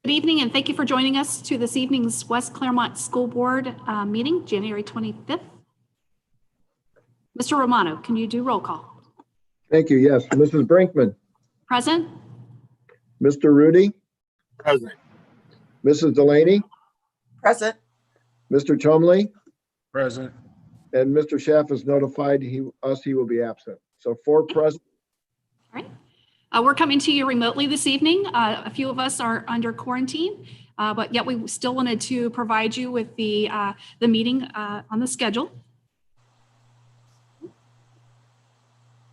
Good evening, and thank you for joining us to this evening's West Clermont School Board meeting, January 25th. Mr. Romano, can you do roll call? Thank you. Yes. Mrs. Brinkman. Present. Mr. Rudy. Present. Mrs. Delaney. Present. Mr. Chumley. Present. And Mr. Schaff has notified he will be absent. So 4 present. All right. We're coming to you remotely this evening. A few of us are under quarantine, but yet we still wanted to provide you with the meeting on the schedule.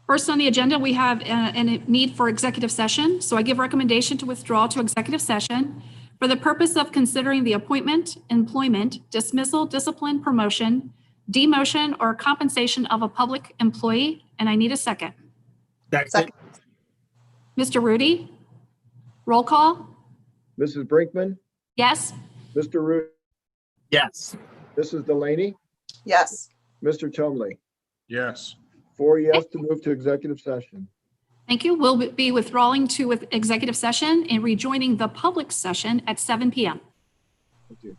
First on the agenda, we have a need for executive session. So I give recommendation to withdraw to executive session for the purpose of considering the appointment, employment, dismissal, discipline, promotion, demotion, or compensation of a public employee. And I need a second. Second. Mr. Rudy, roll call. Mrs. Brinkman. Yes. Mr. Rudy. Yes. Mrs. Delaney. Yes. Mr. Chumley. Yes. 4 yes to move to executive session. Thank you. We'll be withdrawing to executive session and rejoining the public session at 7 p.m. Thank you.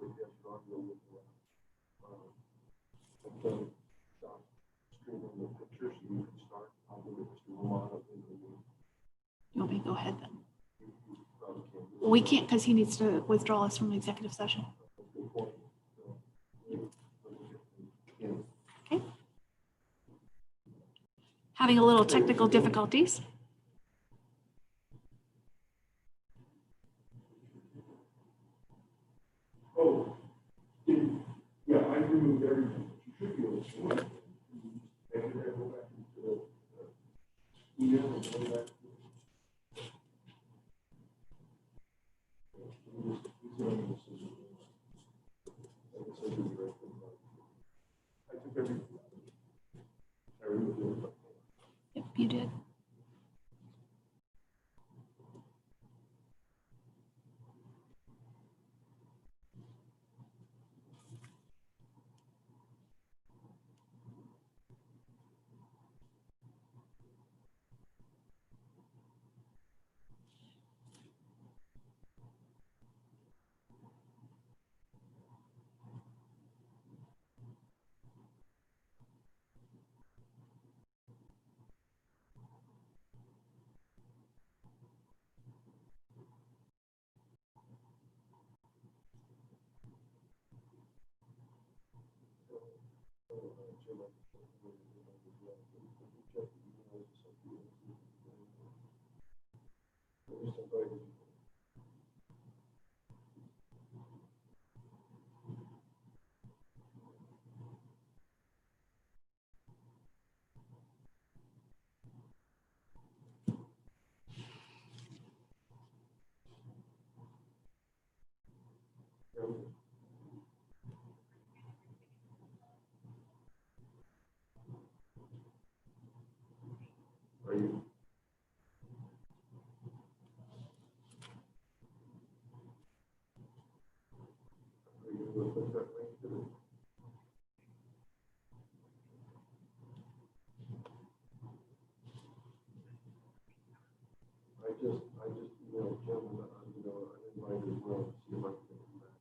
You want me to go ahead then? Well, we can't because he needs to withdraw us from the executive session. Okay. Having a little technical difficulties. Oh, yeah, I removed everything. You should be able to. And then go back into the email and go back. I took everything. I removed it. Yep, you did. Are you? Are you going to put that link to the? I just emailed Jim, an invite as well, see if I can get him back.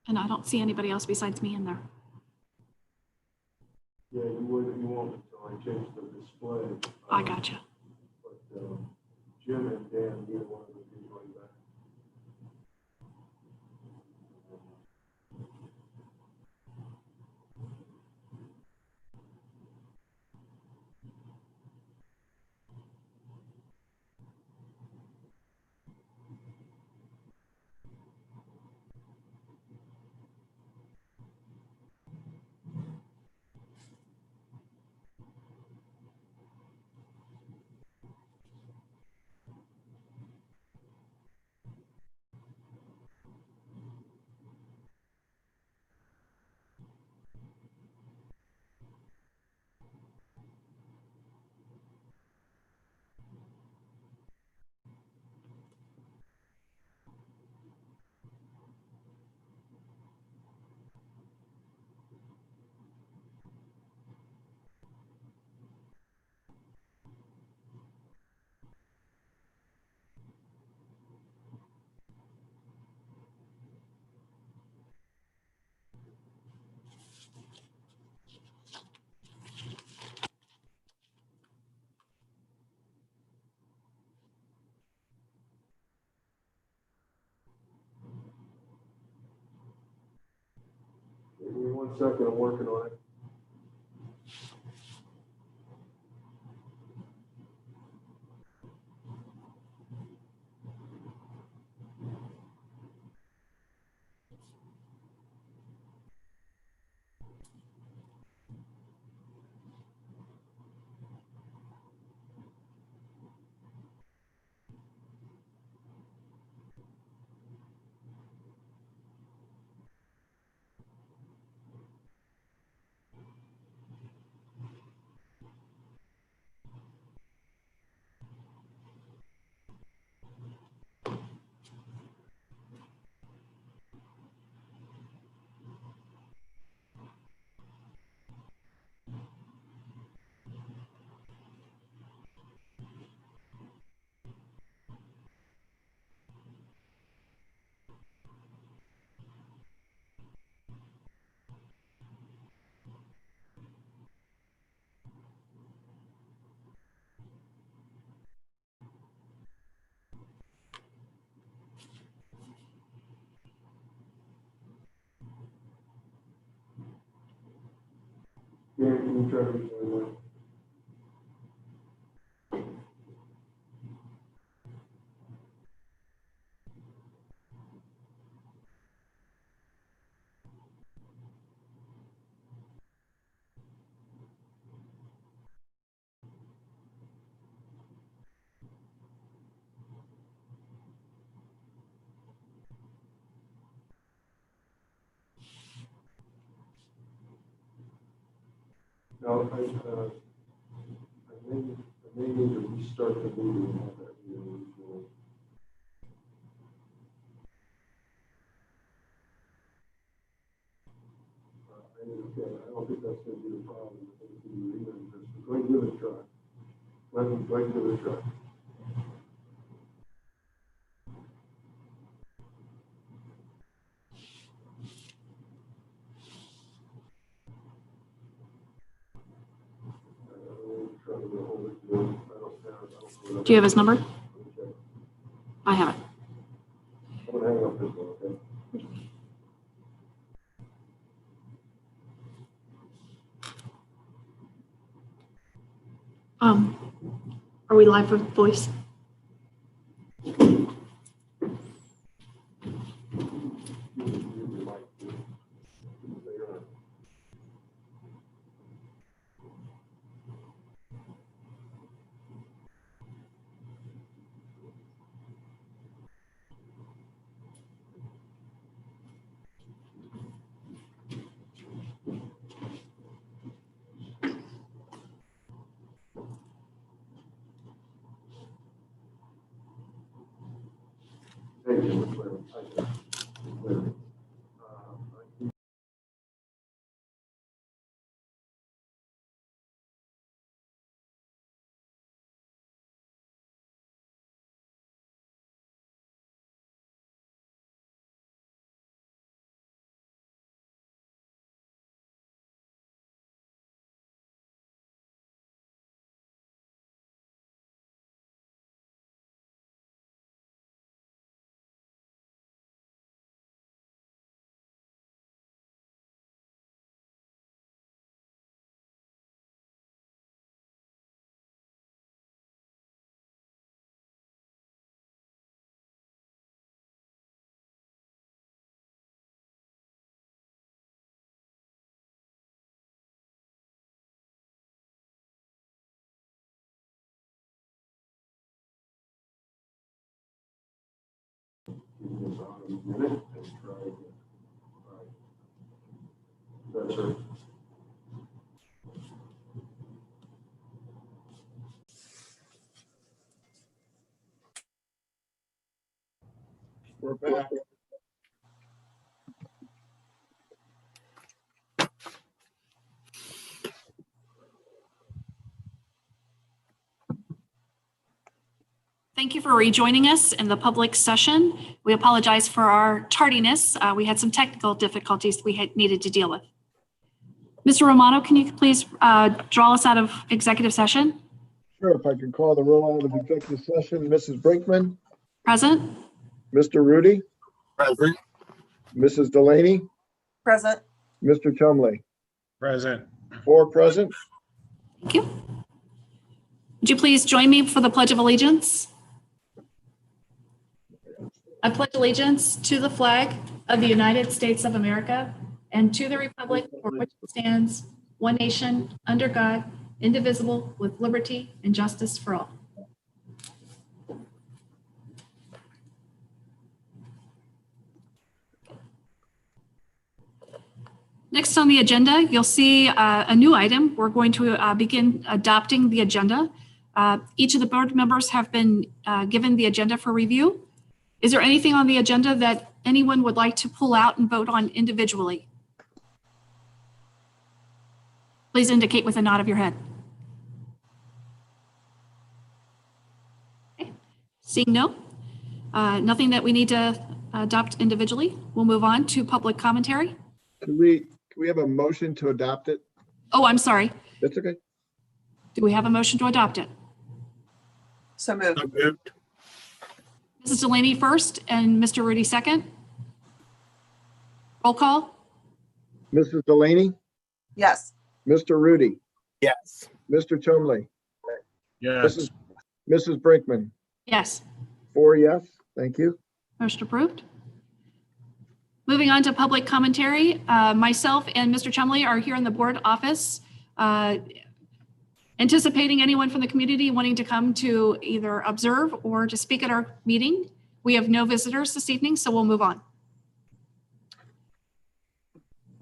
And I don't see anybody else besides me in there. Yeah, you won't until I change the display. I gotcha. But Jim and Dan, neither one of them can join back. Give me 1 second, I'm working on it. try to rejoin that. Now, I may need to restart the meeting and have that meeting rejoin. I don't think that's going to be a problem. I think it's going to be interesting. Go ahead and give it a try. Go ahead and give it a try. Do you have his number? I have it. I'm gonna hang up this one, okay? Are we live with voice? Thank you, Mr. Clermont. Thank you. Clermont. Give me about a minute and try again. All right. That's right. We're back. Thank you for rejoining us in the public session. We apologize for our tardiness. We had some technical difficulties we had needed to deal with. Mr. Romano, can you please draw us out of executive session? Sure, if I could call the roll out of executive session, Mrs. Brinkman, Present? Mr. Rudy, Present. Mrs. Delaney, Present. Mr. Chumley. Present. 4 present. Thank you. Would you please join me for the Pledge of Allegiance? I pledge allegiance to the flag of the United States of America and to the republic for which it stands, one nation, under God, indivisible, with liberty and justice for all. Next on the agenda, you'll see a new item. We're going to begin adopting the agenda. Each of the board members have been given the agenda for review. Is there anything on the agenda that anyone would like to pull out and vote on individually? Please indicate with a nod of your head. Okay. Seeing no, nothing that we need to adopt individually, we'll move on to public commentary. Can we have a motion to adopt it? Oh, I'm sorry. That's okay. Do we have a motion to adopt it? So moved. So moved. Mrs. Delaney first and Mr. Rudy second. Roll call. Mrs. Delaney, Yes. Mr. Rudy, Yes. Mr. Chumley, Yes. Mrs. Brinkman. Yes. 4 yes, thank you. Motion approved. Moving on to public commentary. Myself and Mr. Chumley are here in the board office, anticipating anyone from the community wanting to come to either observe or to speak at our meeting. We have no visitors this evening, so we'll move on.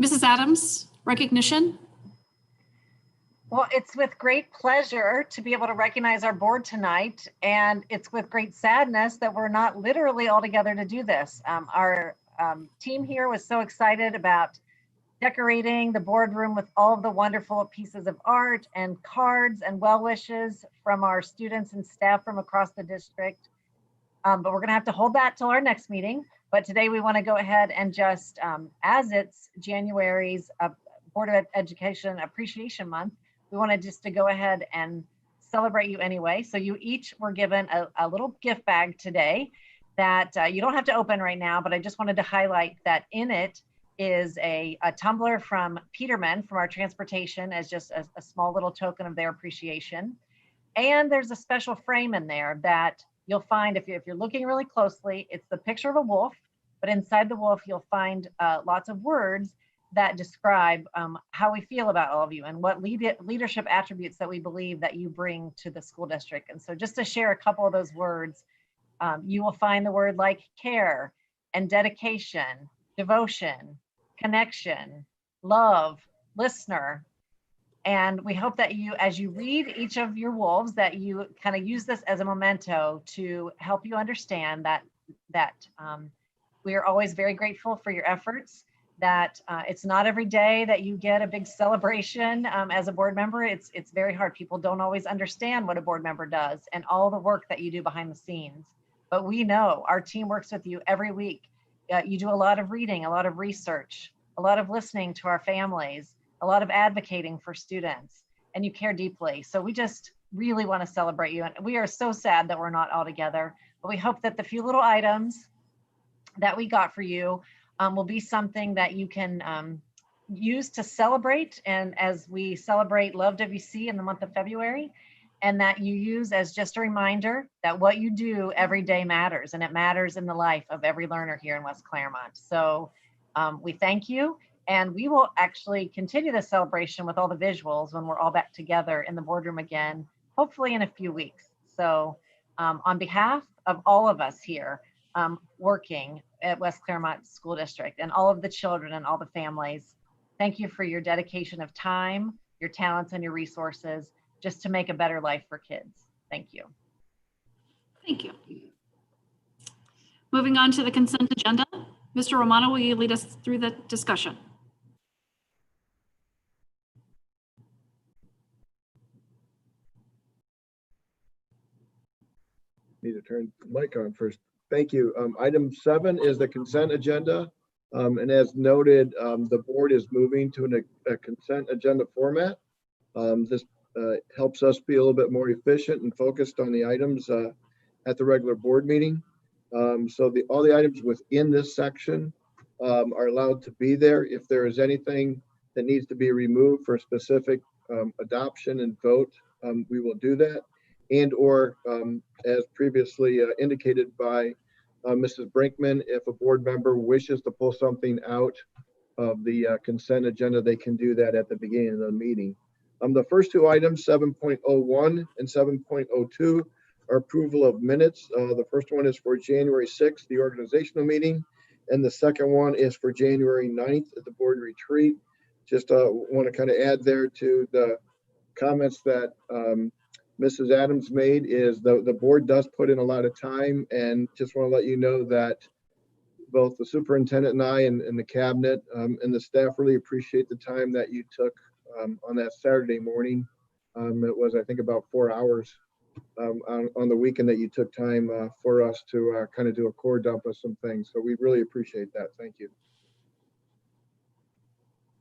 Mrs. Adams, recognition. Well, it's with great pleasure to be able to recognize our board tonight, and it's with great sadness that we're not literally all together to do this. Our team here was so excited about decorating the boardroom with all of the wonderful pieces of art and cards and well wishes from our students and staff from across the district. But we're gonna have to hold that till our next meeting. But today we wanna go ahead and just, as it's January's Board of Education Appreciation Month, we wanted just to go ahead and celebrate you anyway. So you each were given a little gift bag today that you don't have to open right now, but I just wanted to highlight that in it is a tumbler from Peterman from our transportation as just a small little token of their appreciation. And there's a special frame in there that you'll find if you're looking really closely. It's the picture of a wolf, but inside the wolf, you'll find lots of words that describe how we feel about all of you and what leadership attributes that we believe that you bring to the school district. And so just to share a couple of those words, you will find the word like care and dedication, devotion, connection, love, listener. And we hope that you, as you read each of your wolves, that you kind of use this as a memento to help you understand that we are always very grateful for your efforts, that it's not every day that you get a big celebration as a board member. It's very hard. People don't always understand what a board member does and all the work that you do behind the scenes. But we know our team works with you every week. You do a lot of reading, a lot of research, a lot of listening to our families, a lot of advocating for students, and you care deeply. So we just really want to celebrate you. And we are so sad that we're not all together, but we hope that the few little items that we got for you will be something that you can use to celebrate. And as we celebrate Love WC in the month of February, and that you use as just a reminder that what you do every day matters, and it matters in the life of every learner here in West Clermont. So we thank you, and we will actually continue the celebration with all the visuals when we're all back together in the boardroom again, hopefully in a few weeks. So on behalf of all of us here working at West Clermont School District and all of the children and all the families, thank you for your dedication of time, your talents, and your resources just to make a better life for kids. Thank you. Thank you. Moving on to the consent agenda. Mr. Romano, will you lead us through the discussion? Need to turn the mic on first. Thank you. Item 7 is the consent agenda. And as noted, the board is moving to a consent agenda format. This helps us be a little bit more efficient and focused on the items at the regular board meeting. So all the items within this section are allowed to be there. If there is anything that needs to be removed for specific adoption and vote, we will do that. And or as previously indicated by Mrs. Brinkman, if a board member wishes to pull something out of the consent agenda, they can do that at the beginning of the meeting. The first two items, 7.01 and 7.02, are approval of minutes. The first one is for January 6th, the organizational meeting, and the second one is for January 9th at the board retreat. Just want to kind of add there to the comments that Mrs. Adams made is the board does put in a lot of time, and just want to let you know that both the superintendent and I and the cabinet and the staff really appreciate the time that you took on that Saturday morning. It was, I think, about 4 hours on the weekend that you took time for us to kind of do a core dump of some things. So we really appreciate that. Thank you.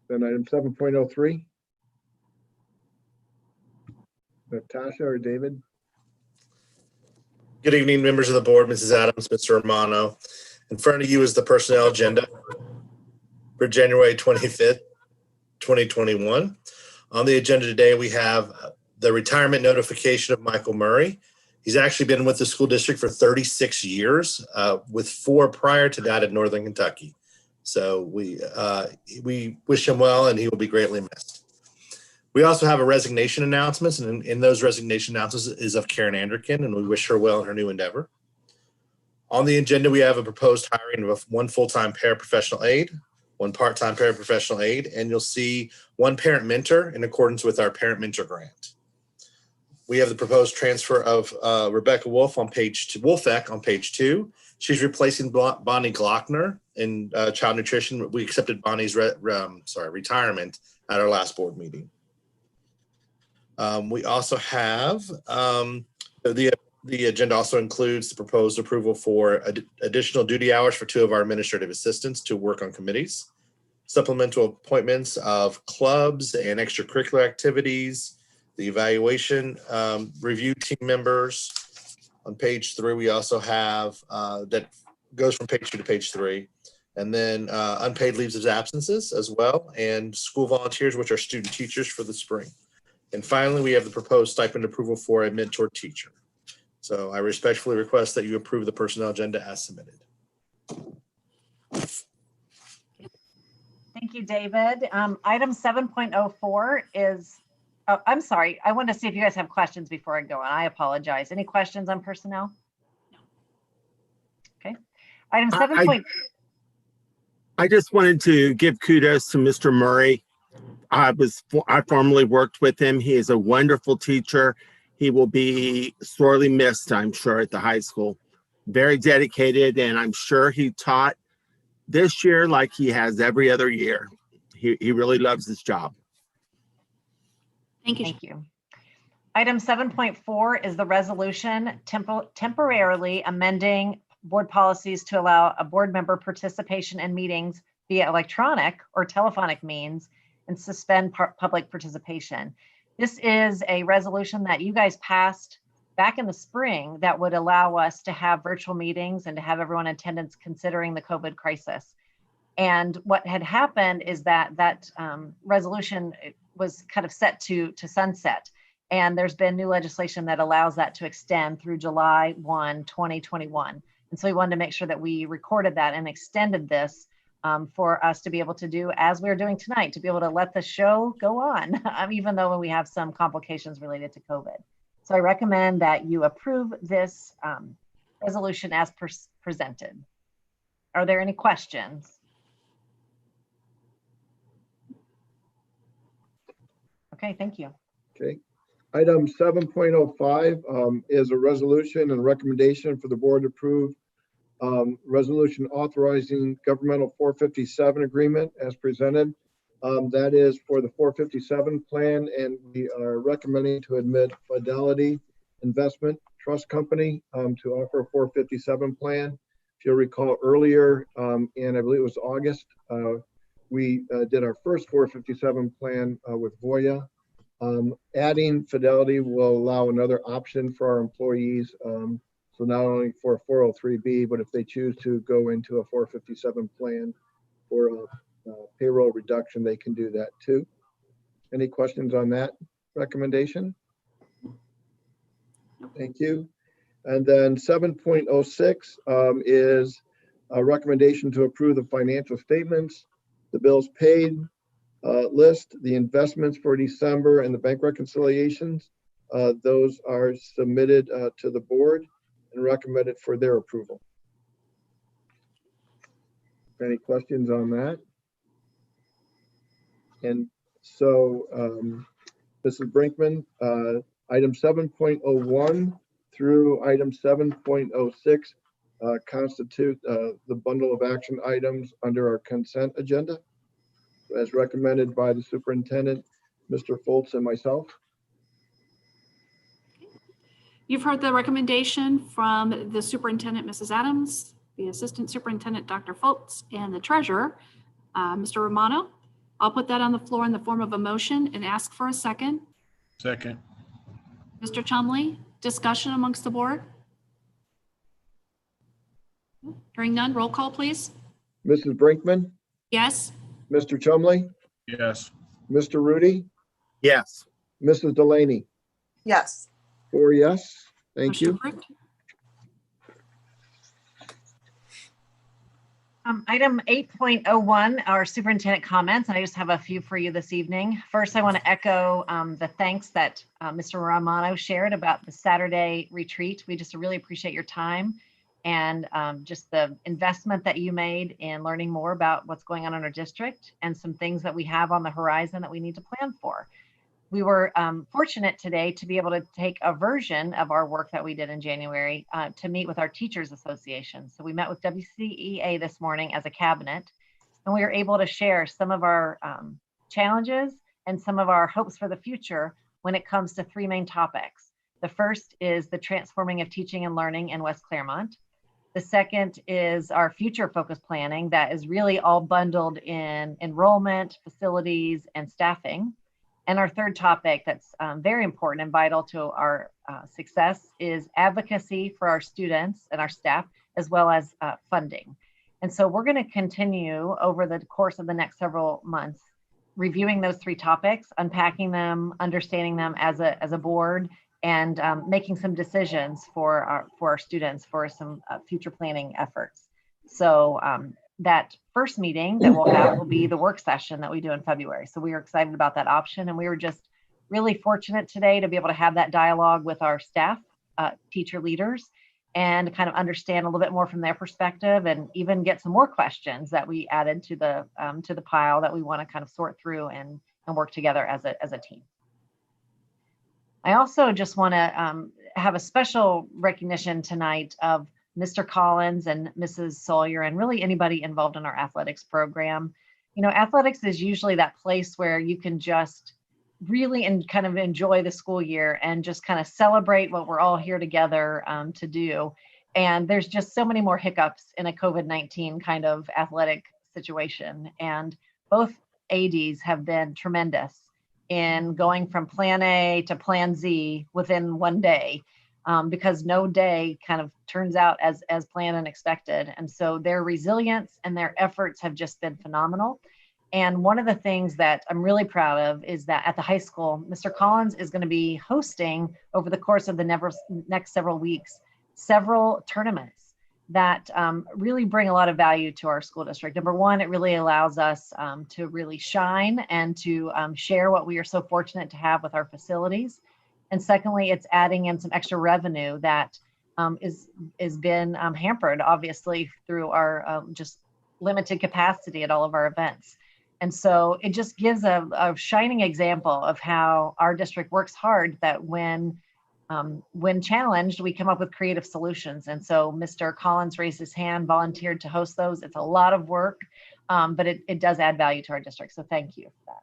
Then item 7.03. Natasha or David? Good evening, members of the board, Mrs. Adams, Mr. Romano. In front of you is the personnel agenda for January 25th, 2021. On the agenda today, we have the retirement notification of Michael Murray. He's actually been with the school district for 36 years, with 4 prior to that in Northern Kentucky. So we wish him well, and he will be greatly missed. We also have a resignation announcements, and in those resignation announcements is of Karen Anderkin, and we wish her well in her new endeavor. On the agenda, we have a proposed hiring of 1 full-time paraprofessional aide, 1 part-time paraprofessional aide, and you'll see 1 parent mentor in accordance with our parent mentor grant. We have the proposed transfer of Rebecca Wolfeck on page 2. She's replacing Bonnie Glockner in child nutrition. We accepted Bonnie's retirement at our last board meeting. We also have the agenda also includes the proposed approval for additional duty hours for 2 of our administrative assistants to work on committees, supplemental appointments of clubs and extracurricular activities, the evaluation review team members. On page 3, we also have that goes from page 2 to page 3. And then unpaid leaves of absences as well, and school volunteers, which are student teachers for the spring. And finally, we have the proposed stipend approval for a mentor teacher. So I respectfully request that you approve the personnel agenda as submitted. Thank you, David. Item 7.04 is, oh, I'm sorry. I wanted to see if you guys have questions before I go on. I apologize. Any questions on personnel? Okay. Item 7. I just wanted to give kudos to Mr. Murray. I formerly worked with him. He is a wonderful teacher. He will be sorely missed, I'm sure, at the high school. Very dedicated, and I'm sure he taught this year like he has every other year. He really loves his job. Thank you. Thank you. Item 7.4 is the resolution temporarily amending board policies to allow a board member participation in meetings via electronic or telephonic means and suspend public participation. This is a resolution that you guys passed back in the spring that would allow us to have virtual meetings and to have everyone in attendance considering the COVID crisis. And what had happened is that resolution was kind of set to sunset. And there's been new legislation that allows that to extend through July 1, 2021. And so we wanted to make sure that we recorded that and extended this for us to be able to do as we're doing tonight, to be able to let the show go on, even though we have some complications related to COVID. So I recommend that you approve this resolution as presented. Are there any questions? Okay, thank you. Okay. Item 7.05 is a resolution and recommendation for the board to approve resolution authorizing governmental 457 agreement as presented. That is for the 457 plan, and we are recommending to admit Fidelity Investment Trust Company to offer a 457 plan. If you'll recall earlier, and I believe it was August, we did our first 457 plan with Voya. Adding Fidelity will allow another option for our employees. So not only for a 403B, but if they choose to go into a 457 plan for a payroll reduction, they can do that too. Any questions on that recommendation? Thank you. And then 7.06 is a recommendation to approve the financial statements, the bills paid list, the investments for December, and the bank reconciliations. Those are submitted to the board and recommended for their approval. Any questions on that? And so, Mrs. Brinkman, item 7.01 through item 7.06 constitute the bundle of action items under our consent agenda, as recommended by the superintendent, Mr. Foltz, and myself. You've heard the recommendation from the superintendent, Mrs. Adams, the assistant superintendent, Dr. Foltz, and the treasurer, Mr. Romano. I'll put that on the floor in the form of a motion and ask for a second. Second. Mr. Chumley, discussion amongst the board? Hearing none, roll call, please. Mrs. Brinkman, Yes. Mr. Chumley, Yes. Mr. Rudy, Yes. Mrs. Delaney? Yes. 4 yes. Thank Motion you. approved. Item 8.01, our superintendent comments, and I just have a few for you this evening. First, I want to echo the thanks that Mr. Romano shared about the Saturday retreat. We just really appreciate your time and just the investment that you made in learning more about what's going on in our district and some things that we have on the horizon that we need to plan for. We were fortunate today to be able to take a version of our work that we did in January to meet with our Teachers Association. So we met with WCEA this morning as a cabinet, and we were able to share some of our challenges and some of our hopes for the future when it comes to three main topics. The first is the transforming of teaching and learning in West Clermont. The second is our future focus planning that is really all bundled in enrollment, facilities, and staffing. And our third topic that's very important and vital to our success is advocacy for our students and our staff, as well as funding. And so we're going to continue over the course of the next several months, reviewing those three topics, unpacking them, understanding them as a board, and making some decisions for our students for some future planning efforts. So that first meeting that we'll have will be the work session that we do in February. So we are excited about that option. And we were just really fortunate today to be able to have that dialogue with our staff, teacher leaders, and kind of understand a little bit more from their perspective and even get some more questions that we added to the pile that we want to kind of sort through and work together as a team. I also just want to have a special recognition tonight of Mr. Collins and Mrs. Sawyer, and really anybody involved in our athletics program. You know, athletics is usually that place where you can just really kind of enjoy the school year and just kind of celebrate what we're all here together to do. And there's just so many more hiccups in a COVID-19 kind of athletic situation. And both ADs have been tremendous in going from plan A to plan Z within one day. Because no day kind of turns out as planned and expected. And so their resilience and their efforts have just been phenomenal. And one of the things that I'm really proud of is that at the high school, Mr. Collins is going to be hosting over the course of the next several weeks, several tournaments that really bring a lot of value to our school district. Number one, it really allows us to really shine and to share what we are so fortunate to have with our facilities. And secondly, it's adding in some extra revenue that is been hampered, obviously, through our just limited capacity at all of our events. And so it just gives a shining example of how our district works hard, that when challenged, we come up with creative solutions. And so Mr. Collins raised his hand, volunteered to host those. It's a lot of work, but it does add value to our district. So thank you for that.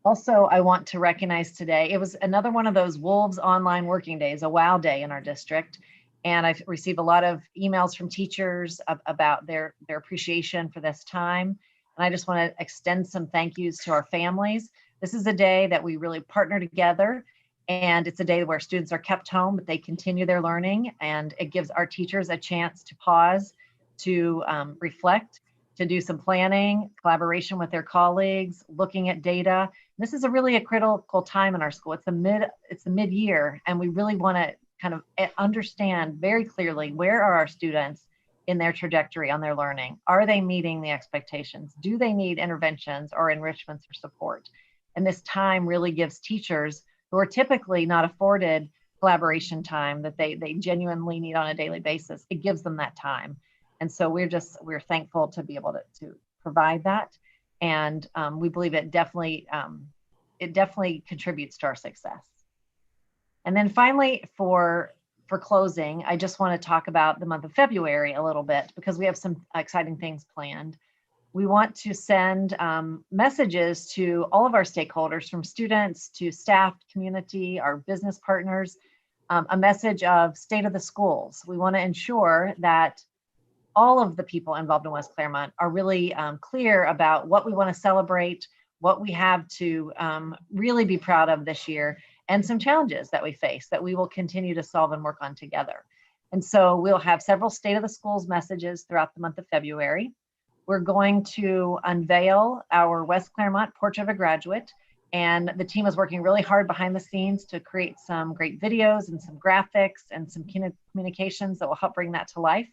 Also, I want to recognize today, it was another one of those Wolves online working days, a wow day in our district. And I've received a lot of emails from teachers about their appreciation for this time. And I just want to extend some thank yous to our families. This is a day that we really partner together. And it's a day where students are kept home, but they continue their learning. And it gives our teachers a chance to pause, to reflect, to do some planning, collaboration with their colleagues, looking at data. This is a critical time in our school. It's the mid-year, and we really want to kind of understand very clearly, where are our students in their trajectory on their learning? Are they meeting the expectations? Do they need interventions or enrichments or support? And this time really gives teachers who are typically not afforded collaboration time that they genuinely need on a daily basis. It gives them that time. And so we're thankful to be able to provide that. And we believe it definitely contributes to our success. And then finally, for closing, I just want to talk about the month of February a little bit, because we have some exciting things planned. We want to send messages to all of our stakeholders, from students to staff, community, our business partners, a message of state of the schools. We want to ensure that all of the people involved in West Clermont are really clear about what we want to celebrate, what we have to really be proud of this year, and some challenges that we face that we will continue to solve and work on together. And so we'll have several State of the Schools messages throughout the month of February. We're going to unveil our West Clermont Portrait of a Graduate. And the team is working really hard behind the scenes to create some great videos and some graphics and some communications that will help bring that to life.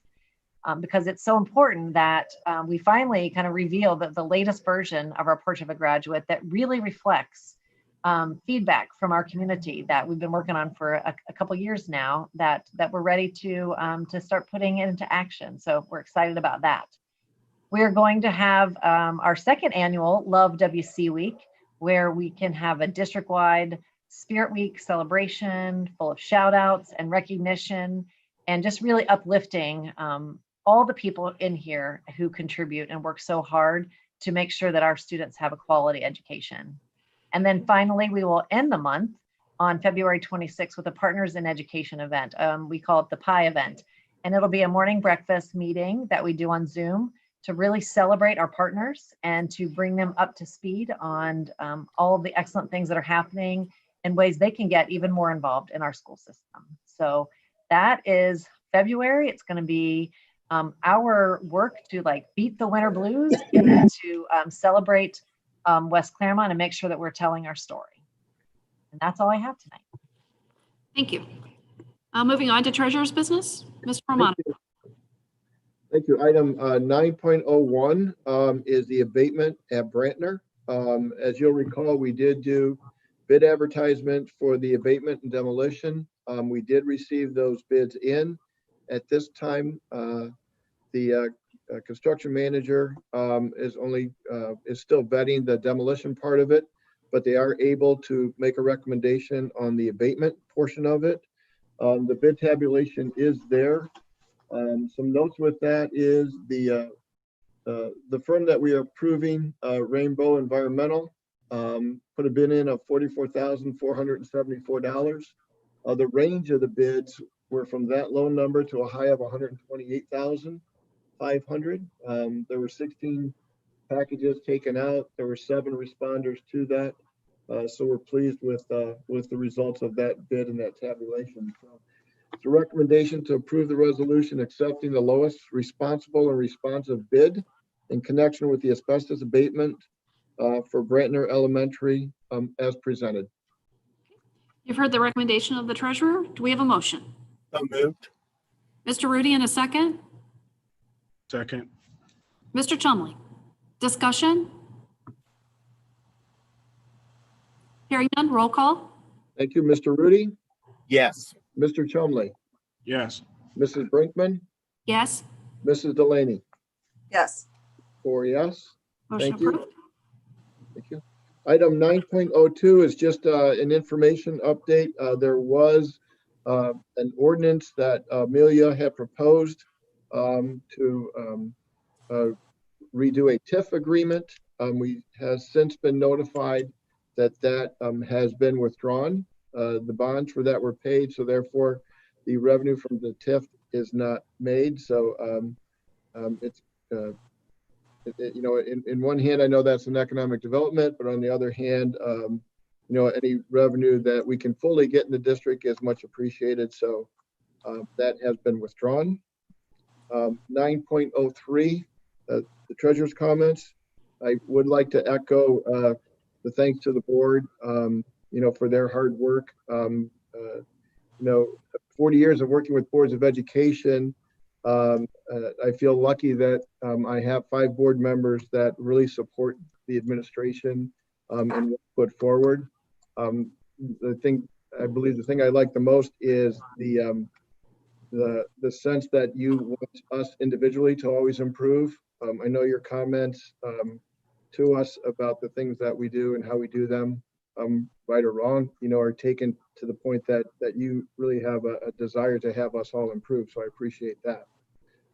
Because it's so important that we finally kind of reveal the latest version of our Portrait of a Graduate that really reflects feedback from our community that we've been working on for a couple years now, that we're ready to start putting it into action. So we're excited about that. We are going to have our second annual Love WC Week, where we can have a district-wide Spirit Week celebration full of shout outs and recognition, and just really uplifting all the people in here who contribute and work so hard to make sure that our students have a quality education. And then finally, we will end the month on February 26th with a Partners in Education event. We call it the PIE event. And it'll be a morning breakfast meeting that we do on Zoom to really celebrate our partners and to bring them up to speed on all of the excellent things that are happening and ways they can get even more involved in our school system. So that is February. It's going to be our work to like beat the winter blues and to celebrate West Clermont and make sure that we're telling our story. And that's all I have tonight. Thank you. Moving on to treasurer's business, Mr. Romano. Thank you. Item 9.01 is the abatement at Brantner. As you'll recall, we did do bid advertisement for the abatement and demolition. We did receive those bids in. At this time, the construction manager is still vetting the demolition part of it, but they are able to make a recommendation on the abatement portion of it. The bid tabulation is there. Some notes with that is the firm that we are approving, Rainbow Environmental, put a bid in of $44,474. The range of the bids were from that low number to a high of $128,500. There were 16 packages taken out. There were 7 responders to that. So we're pleased with the results of that bid and that tabulation. So it's a recommendation to approve the resolution accepting the lowest responsible and responsive bid in connection with the asbestos abatement for Brantner Elementary as presented. You've heard the recommendation of the treasurer. Do we have a motion? So moved. Mr. Rudy in a second. Second. Mr. Chumley, discussion? Hearing none, roll call. Thank you, Mr. Rudy, Yes. Mr. Chumley, Yes. Mrs. Brinkman, Yes. Mrs. Delaney. Yes. 4 yes. Motion Thank you. approved. Thank you. Item 9.02 is just an information update. There was an ordinance that Amelia had proposed to redo a TIF agreement. We has since been notified that has been withdrawn. The bonds for that were paid, so therefore the revenue from the TIF is not made. So it's you know, in one hand, I know that's an economic development, but on the other hand, you know, any revenue that we can fully get in the district is much appreciated. So that has been withdrawn. 9.03, the treasurer's comments. I would like to echo the thanks to the board, you know, for their hard work. You know, 40 years of working with boards of education. I feel lucky that I have 5 board members that really support the administration and put forward. I believe the thing I like the most is the sense that you want us individually to always improve. I know your comments to us about the things that we do and how we do them, right or wrong, you know, are taken to the point that you really have a desire to have us all improve. So I appreciate that.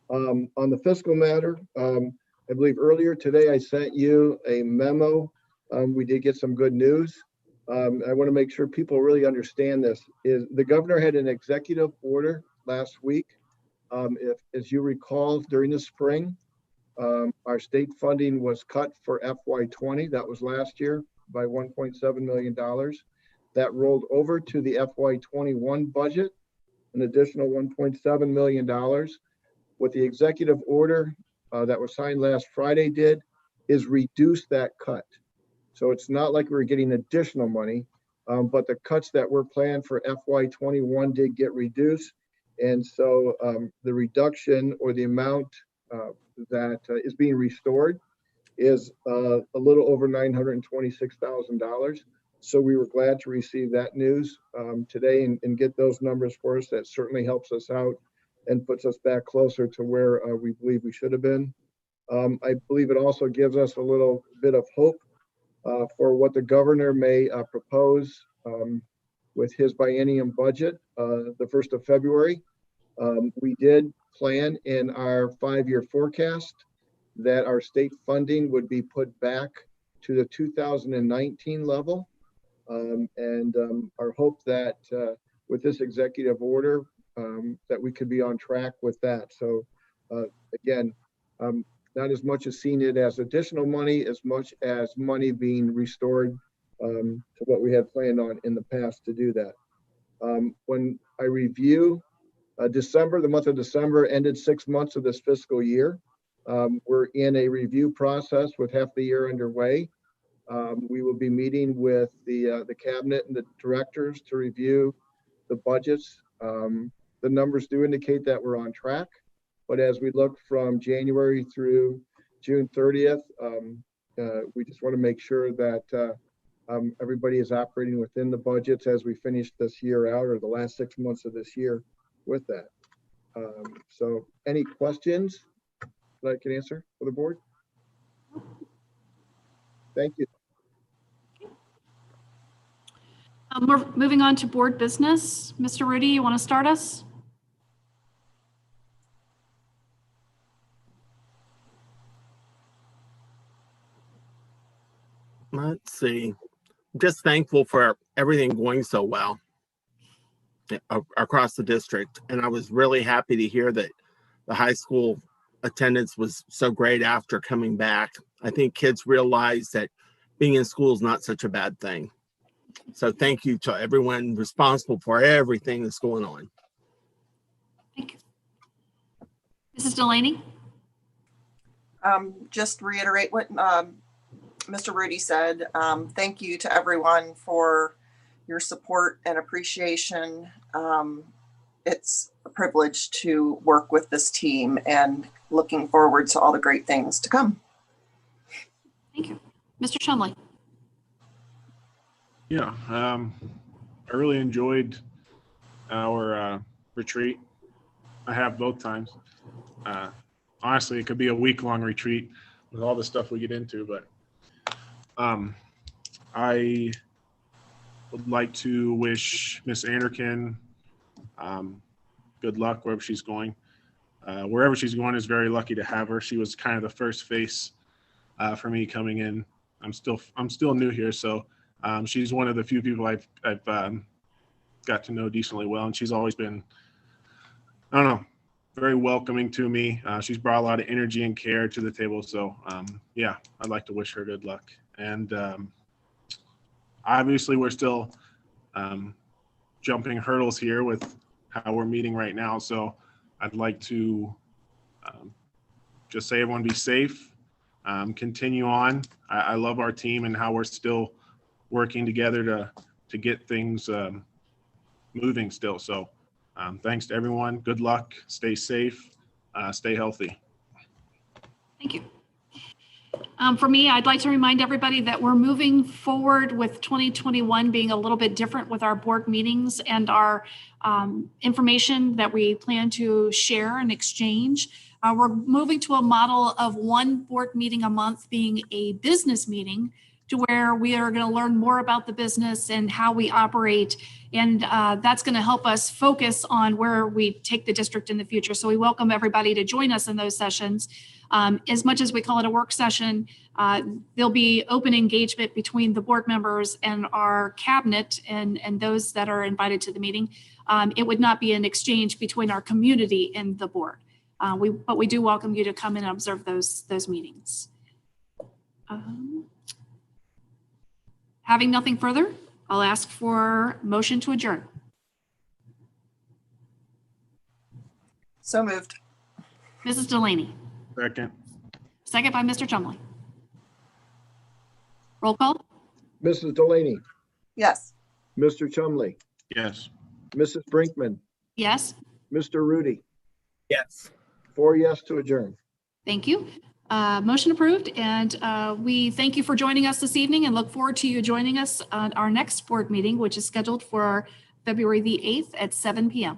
On the fiscal matter, I believe earlier today I sent you a memo. We did get some good news. I want to make sure people really understand this. Is the governor had an executive order last week. As you recall, during the spring, our state funding was cut for FY20. That was last year by $1.7 million. That rolled over to the FY21 budget, an additional $1.7 million. What the executive order that was signed last Friday did is reduce that cut. So it's not like we're getting additional money, but the cuts that were planned for FY21 did get reduced. And so the reduction or the amount that is being restored is a little over $926,000. So we were glad to receive that news today and get those numbers for us. That certainly helps us out and puts us back closer to where we believe we should have been. I believe it also gives us a little bit of hope for what the governor may propose with his biennium budget the 1st of February. We did plan in our 5-year forecast that our state funding would be put back to the 2019 level. Our hope that with this executive order that we could be on track with that. So again, not as much as seeing it as additional money, as much as money being restored to what we had planned on in the past to do that. When I review December, the month of December ended 6 months of this fiscal year. We're in a review process with half the year underway. We will be meeting with the cabinet and the directors to review the budgets. The numbers do indicate that we're on track, but as we look from January through June 30th, we just want to make sure that everybody is operating within the budgets as we finish this year out, or the last 6 months of this year with that. So any questions that I can answer for the board? Thank you. We're moving on to board business. Mr. Rudy, you want to start us? Let's see. I'm just thankful for everything going so well across the district. And I was really happy to hear that the high school attendance was so great after coming back. I think kids realize that being in school is not such a bad thing. So thank you to everyone responsible for everything that's going on. Thank you. Mrs. Delaney? Just reiterate what Mr. Rudy said. Thank you to everyone for your support and appreciation. It's a privilege to work with this team and looking forward to all the great things to come. Thank you. Mr. Chumley? Yeah, I really enjoyed our retreat. I have both times. Honestly, it could be a week-long retreat with all the stuff we get into, but I would like to wish Miss Anderkin good luck wherever she's going. Wherever she's going is very lucky to have her. She was kind of the first face for me coming in. I'm still new here, so she's one of the few people I've got to know decently well, and she's always been, I don't know, very welcoming to me. She's brought a lot of energy and care to the table, so yeah, I'd like to wish her good luck. And obviously, we're still jumping hurdles here with how we're meeting right now, so I'd like to just say everyone be safe, continue on. I love our team and how we're still working together to get things moving still. So thanks to everyone. Good luck. Stay safe. Stay healthy. Thank you. For me, I'd like to remind everybody that we're moving forward with 2021 being a little bit different with our board meetings and our information that we plan to share and exchange. We're moving to a model of one board meeting a month being a business meeting, to where we are going to learn more about the business and how we operate. And that's going to help us focus on where we take the district in the future. So we welcome everybody to join us in those sessions. As much as we call it a work session, there'll be open engagement between the board members and our cabinet and those that are invited to the meeting. It would not be an exchange between our community and the board. But we do welcome you to come in and observe those meetings. Having nothing further, I'll ask for motion to adjourn. So moved. Mrs. Delaney, Second. second by Mr. Chumley. Roll call? Mrs. Delaney, Yes. Mr. Chumley, Yes. Mrs. Brinkman, Yes. Mr. Rudy, Yes. 4 yes to adjourn. Thank you. Motion approved, and we thank you for joining us this evening and look forward to you joining us on our next board meeting, which is scheduled for February the 8th at 7 p.m.